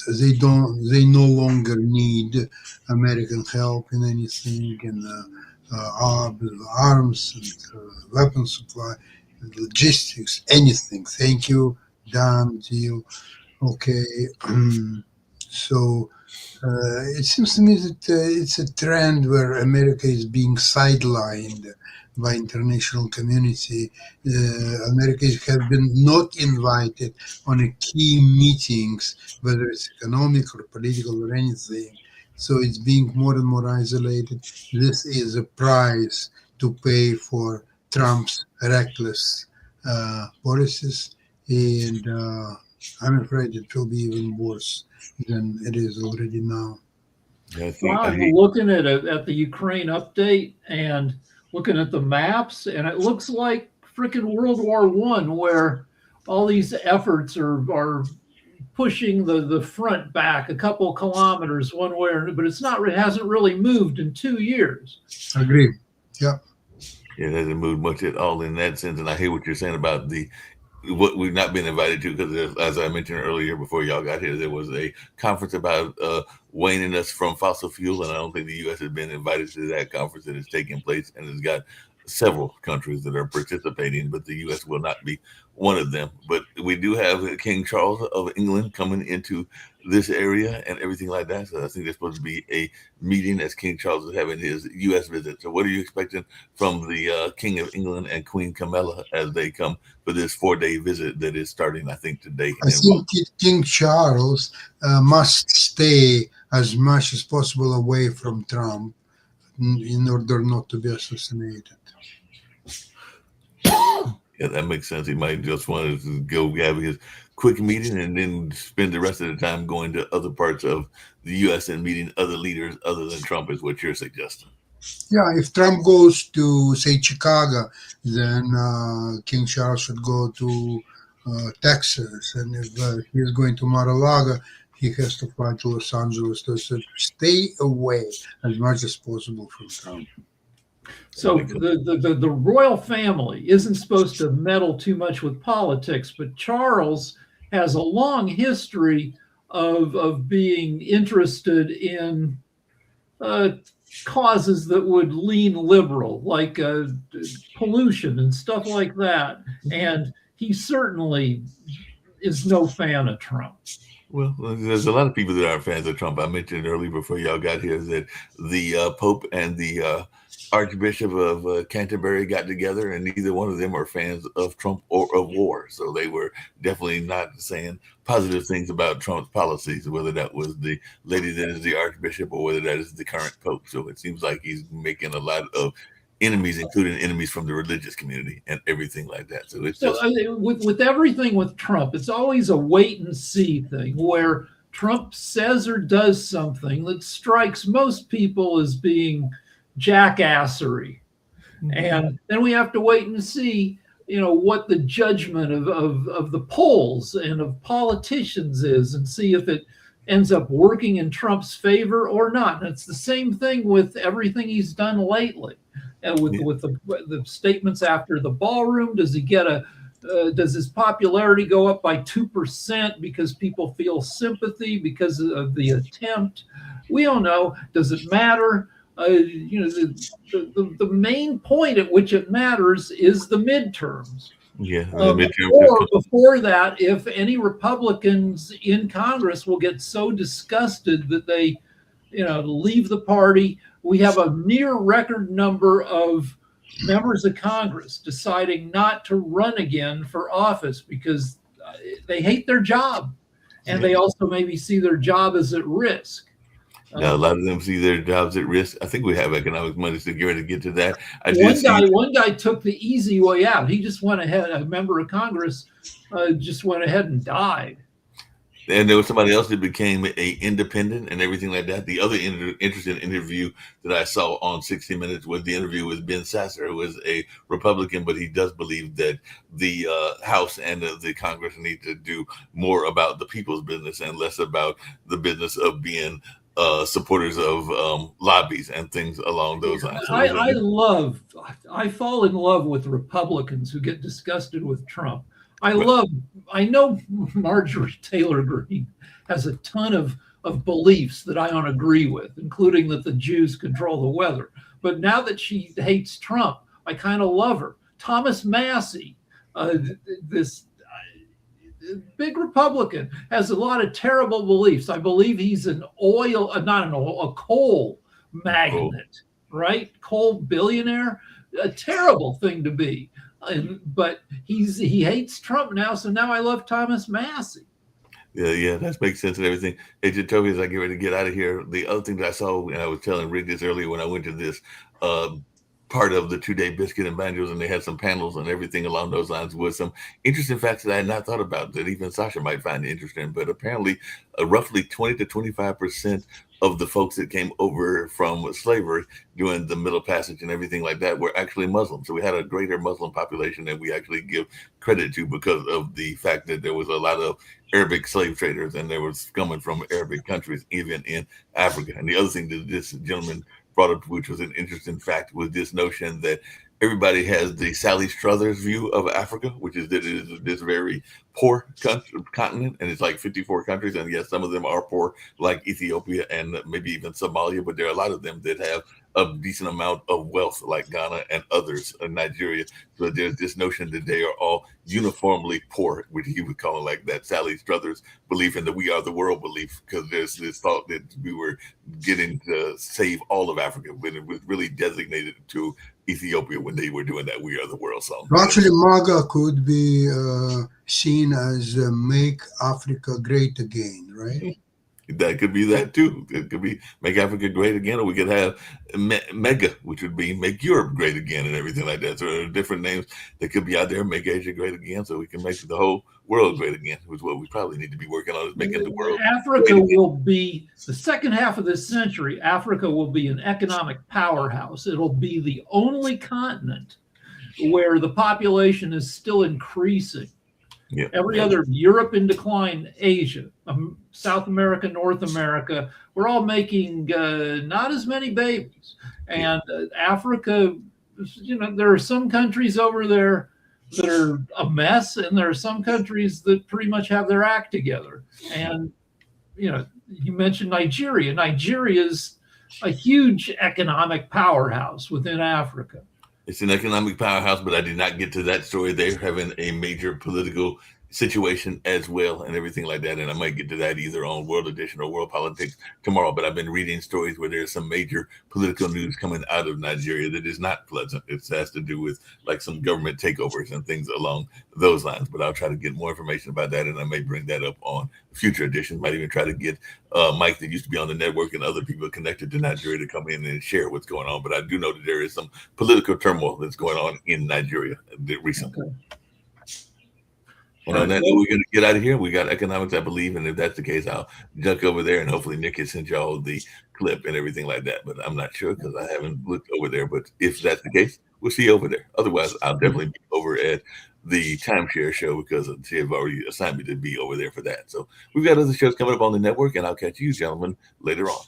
they no longer need American help in anything, and arms and weapon supply, logistics, anything. Thank you, done deal. Okay, so it seems to me that it's a trend where America is being sidelined by international community. America has been not invited on a key meetings, whether it's economic or political or anything. So it's being more and more isolated. This is a price to pay for Trump's reckless policies, and I'm afraid it will be even worse than it is already now. I'm looking at the Ukraine update and looking at the maps, and it looks like frickin' World War One, where all these efforts are pushing the front back a couple of kilometers one way or another, but it hasn't really moved in 2 years. Agree. Yeah. It hasn't moved much at all in that sense. And I hear what you're saying about what we've not been invited to, because as I mentioned earlier before y'all got here, there was a conference about waning us from fossil fuel, and I don't think the U.S. has been invited to that conference that is taking place, and it's got several countries that are participating, but the U.S. will not be one of them. But we do have King Charles of England coming into this area and everything like that. So I think there's supposed to be a meeting as King Charles is having his U.S. visit. So what are you expecting from the King of England and Queen Camilla as they come for this 4-day visit that is starting, I think, today? I think King Charles must stay as much as possible away from Trump in order not to be assassinated. Yeah, that makes sense. He might just want to go have his quick meeting and then spend the rest of the time going to other parts of the U.S. and meeting other leaders other than Trump, is what you're suggesting. Yeah, if Trump goes to, say, Chicago, then King Charles should go to Texas. And if he's going to Mar-a-Lago, he has to fly to Los Angeles to stay away as much as possible from Trump. So the royal family isn't supposed to meddle too much with politics, but Charles has a long history of being interested in causes that would lean liberal, like pollution and stuff like that. And he certainly is no fan of Trump. Well, there's a lot of people that aren't fans of Trump. I mentioned earlier before y'all got here that the Pope and the Archbishop of Canterbury got together, and neither one of them are fans of Trump or of war. So they were definitely not saying positive things about Trump's policies, whether that was the lady that is the Archbishop or whether that is the current Pope. So it seems like he's making a lot of enemies, including enemies from the religious community and everything like that. So it's just with everything with Trump, it's always a wait and see thing where Trump says or does something that strikes most people as being jackassery. Mm-hmm. And then we have to wait and see, what the judgment of the polls and of politicians is, and see if it ends up working in Trump's favor or not. And it's the same thing with everything he's done lately. And with the statements after the ballroom, does he get does his popularity go up by 2% because people feel sympathy because of the attempt? We don't know. Does it matter? The main point at which it matters is the midterms. Yeah. Or before that, if any Republicans in Congress will get so disgusted that they, leave the party. We have a near record number of members of Congress deciding not to run again for office because they hate their job, and they also maybe see their job as at risk. Now, a lot of them see their jobs at risk. I think we have economic money to get ready to get to that. One guy took the easy way out. He just went ahead. A member of Congress just went ahead and died. And there was somebody else that became an independent and everything like that. The other interesting interview that I saw on 60 Minutes was the interview with Ben Sasser, who is a Republican, but he does believe that the House and the Congress need to do more about the people's business and less about the business of being supporters of lobbies and things along those lines. I fall in love with Republicans who get disgusted with Trump. I know Marjorie Taylor Greene has a ton of beliefs that I don't agree with, including that the Jews control the weather. But now that she hates Trump, I kind of love her. Thomas Massey, this big Republican, has a lot of terrible beliefs. I believe he's an a coal magnate, right? Coal billionaire. A terrible thing to be. But he hates Trump now, so now I love Thomas Massey. Yeah, that makes sense and everything. It just told me as I get ready to get out of here. The other thing that I saw, and I was telling Rick this earlier when I went to this part of the 2-day biscuit and banjos, and they had some panels and everything along those lines with some interesting facts that I had not thought about that even Sasha might find interesting. But apparently, roughly 20 to 25% of the folks that came over from slavery during the Middle Passage and everything like that were actually Muslim. So we had a greater Muslim population than we actually give credit to because of the fact that there was a lot of Arabic slave traders and they were coming from Arabic countries, even in Africa. And the other thing that this gentleman brought up, which was an interesting fact, was this notion that everybody has the Sally Struthers view of Africa, which is that it is this very poor continent, and it's like 54 countries, and yes, some of them are poor, like Ethiopia and maybe even Somalia, but there are a lot of them that have a decent amount of wealth, like Ghana and others in Nigeria. So there's this notion that they are all uniformly poor, which he would call it like that Sally Struthers belief in the we are the world belief, because there's this thought that we were getting to save all of Africa, when it was really designated to Ethiopia when they were doing that we are the world song. Actually, MAGA could be seen as make Africa great again, right? That could be that too. It could be make Africa great again, or we could have MEGA, which would be make Europe great again and everything like that. So there are different names that could be out there, make Asia great again, so we can make the whole world great again, which is what we probably need to be working on, is making the world. Africa will be, the second half of this century, Africa will be an economic powerhouse. It'll be the only continent where the population is still increasing. Yeah. Every other, Europe in decline, Asia, South America, North America, we're all making not as many babies. And Africa, there are some countries over there that are a mess, and there are some countries that pretty much have their act together. And, you mentioned Nigeria. Nigeria is a huge economic powerhouse within Africa. It's an economic powerhouse, but I did not get to that story. They're having a major political situation as well and everything like that. And I might get to that either on World Edition or World Politics tomorrow. But I've been reading stories where there's some major political news coming out of Nigeria that is not pleasant. It has to do with like some government takeovers and things along those lines. But I'll try to get more information about that, and I may bring that up on future editions. Might even try to get Mike, that used to be on the network, and other people connected to Nigeria to come in and share what's going on. But I do know that there is some political turmoil that's going on in Nigeria recently. Okay. And on that, we're going to get out of here. We got economics, I believe, and if that's the case, I'll jump over there, and hopefully Nick has sent y'all the clip and everything like that. But I'm not sure because I haven't looked over there. But if that's the case, we'll see you over there. Otherwise, I'll definitely be over at the Timeshare show because she have already assigned me to be over there for that. So we've got other shows coming up on the network, and I'll catch you gentlemen later on.